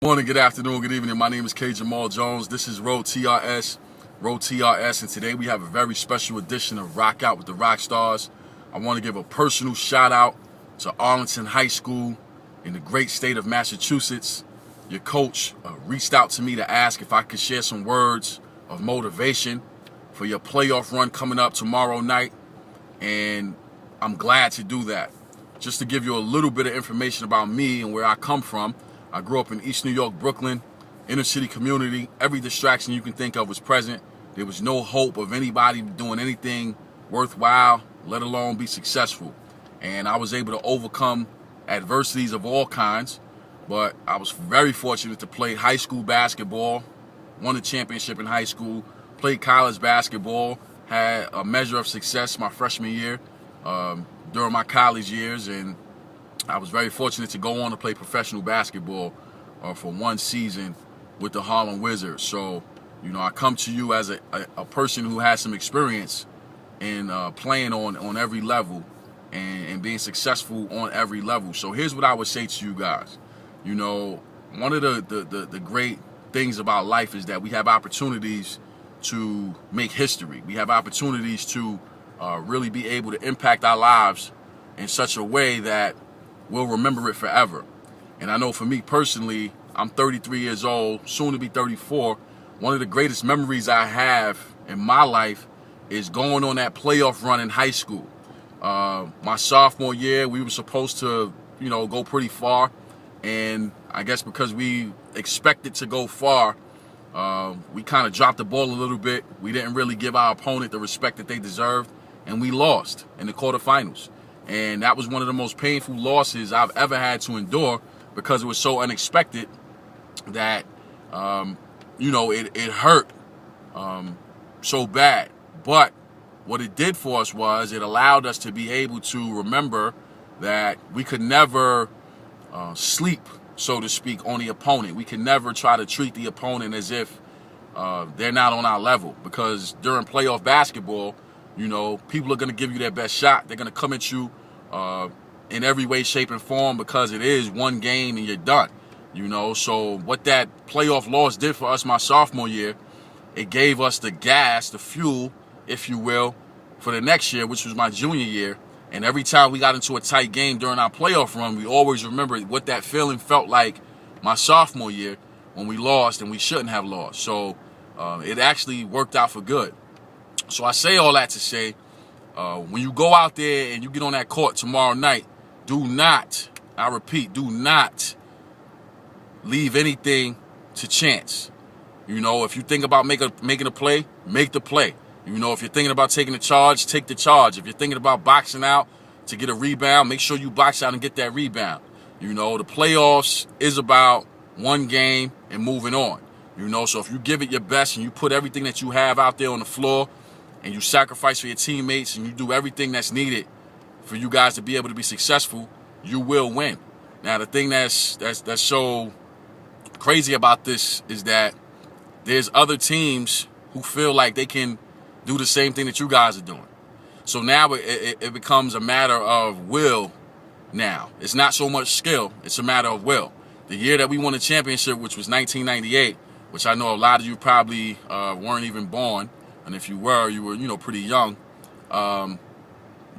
Morning, good afternoon, good evening. My name is K. Jamal Jones. This is Road TRS, and today we have a very special edition of Rock Out with the Rock Stars. I want to give a personal shout out to Arlington High School in the great state of Massachusetts. Your coach reached out to me to ask if I could share some words of motivation for your playoff run coming up tomorrow night, and I'm glad to do that. Just to give you a little bit of information about me and where I come from. I grew up in East New York, Brooklyn, inner city community. Every distraction you can think of was present. There was no hope of anybody doing anything worthwhile, let alone be successful. And I was able to overcome adversities of all kinds. But I was very fortunate to play high school basketball, won a championship in high school, played college basketball, had a measure of success my freshman year during my college years, and I was very fortunate to go on to play professional basketball for one season with the Harlem Wizards. So, I come to you as a person who has some experience in playing on every level and being successful on every level. So here's what I would say to you guys. One of the great things about life is that we have opportunities to make history. We have opportunities to really be able to impact our lives in such a way that we'll remember it forever. And I know for me personally, I'm 33 years old, soon to be 34. One of the greatest memories I have in my life is going on that playoff run in high school. My sophomore year, we were supposed to, go pretty far. And I guess because we expected to go far, we kind of dropped the ball a little bit. We didn't really give our opponent the respect that they deserved, and we lost in the quarterfinals. And that was one of the most painful losses I've ever had to endure because it was so unexpected that, it hurt so bad. But what it did for us was it allowed us to be able to remember that we could never sleep, so to speak, on the opponent. We could never try to treat the opponent as if they're not on our level, because during playoff basketball, people are going to give you their best shot. They're going to come at you in every way, shape, and form, because it is one game and you're done. So what that playoff loss did for us my sophomore year, it gave us the gas, the fuel, if you will, for the next year, which was my junior year. And every time we got into a tight game during our playoff run, we always remembered what that feeling felt like my sophomore year when we lost and we shouldn't have lost. So it actually worked out for good. So I say all that to say, when you go out there and you get on that court tomorrow night, do not, I repeat, do not leave anything to chance. If you think about making a play, make the play. If you're thinking about taking the charge, take the charge. If you're thinking about boxing out to get a rebound, make sure you box out and get that rebound. The playoffs is about one game and moving on. So if you give it your best and you put everything that you have out there on the floor, and you sacrifice for your teammates, and you do everything that's needed for you guys to be able to be successful, you will win. Now, the thing that's so crazy about this is that there's other teams who feel like they can do the same thing that you guys are doing. So now it becomes a matter of will now. It's not so much skill, it's a matter of will. The year that we won the championship, which was 1998, which I know a lot of you probably weren't even born, and if you were, you were, pretty young.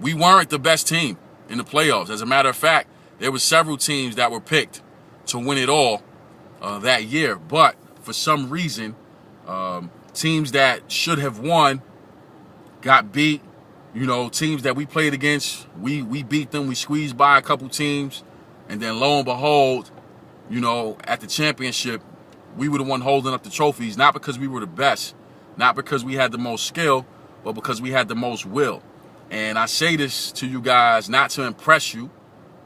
We weren't the best team in the playoffs. As a matter of fact, there were several teams that were picked to win it all that year. But for some reason, teams that should have won got beat. Teams that we played against, we beat them. We squeezed by a couple teams. And then lo and behold, at the championship, we were the one holding up the trophies, not because we were the best, not because we had the most skill, but because we had the most will. And I say this to you guys not to impress you,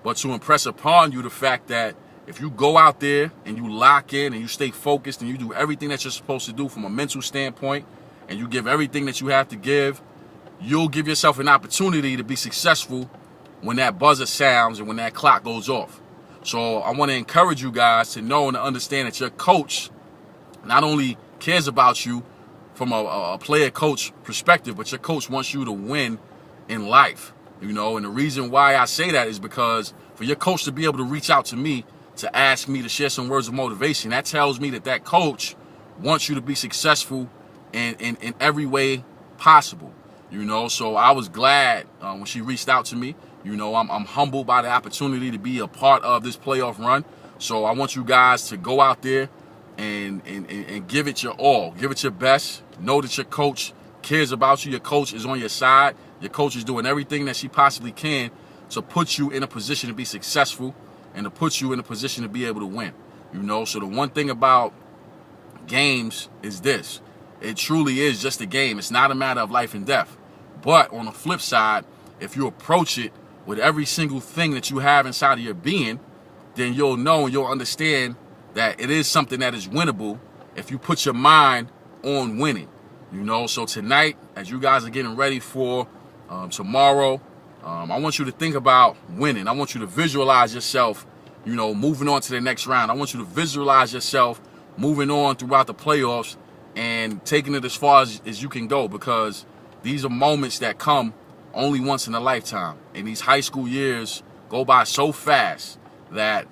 but to impress upon you the fact that if you go out there and you lock in and you stay focused and you do everything that you're supposed to do from a mental standpoint, and you give everything that you have to give, you'll give yourself an opportunity to be successful when that buzzer sounds and when that clock goes off. So I want to encourage you guys to know and to understand that your coach not only cares about you from a player-coach perspective, but your coach wants you to win in life. And the reason why I say that is because for your coach to be able to reach out to me to ask me to share some words of motivation. That tells me that that coach wants you to be successful in every way possible. You know, so I was glad when she reached out to me. You know, I'm humbled by the opportunity to be a part of this playoff run. So I want you guys to go out there and give it your all. Give it your best. Know that your coach cares about you. Your coach is on your side. Your coach is doing everything that she possibly can to put you in a position to be successful and to put you in a position to be able to win. You know, so the one thing about games is this. It truly is just a game. It's not a matter of life and death. But on the flip side, if you approach it with every single thing that you have inside of your being, then you'll know and you'll understand that it is something that is winnable if you put your mind on winning. You know, so tonight, as you guys are getting ready for tomorrow, I want you to think about winning. I want you to visualize yourself, you know, moving on to the next round. I want you to visualize yourself moving on throughout the playoffs and taking it as far as you can go, because these are moments that come only once in a lifetime. And these high school years go by so fast that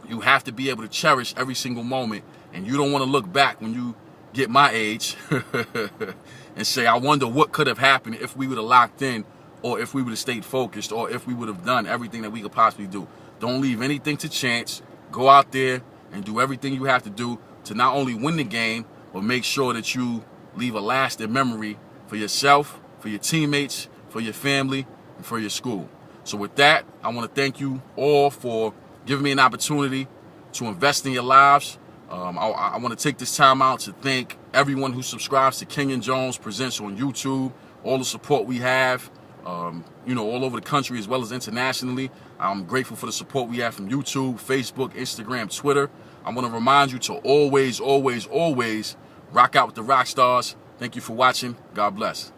you have to be able to cherish every single moment. And you don't want to look back when you get my age and say, I wonder what could have happened if we would have locked in, or if we would have stayed focused, or if we would have done everything that we could possibly do. Don't leave anything to chance. Go out there and do everything you have to do to not only win the game, but make sure that you leave a lasting memory for yourself, for your teammates, for your family, and for your school. So with that, I want to thank you all for giving me an opportunity to invest in your lives. I want to take this time out to thank everyone who subscribes to Kenyon Jones Presents on YouTube, all the support we have, you know, all over the country as well as internationally. I'm grateful for the support we have from YouTube, Facebook, Instagram, Twitter. I want to remind you to always, always, always rock out with the rock stars. Thank you for watching. God bless.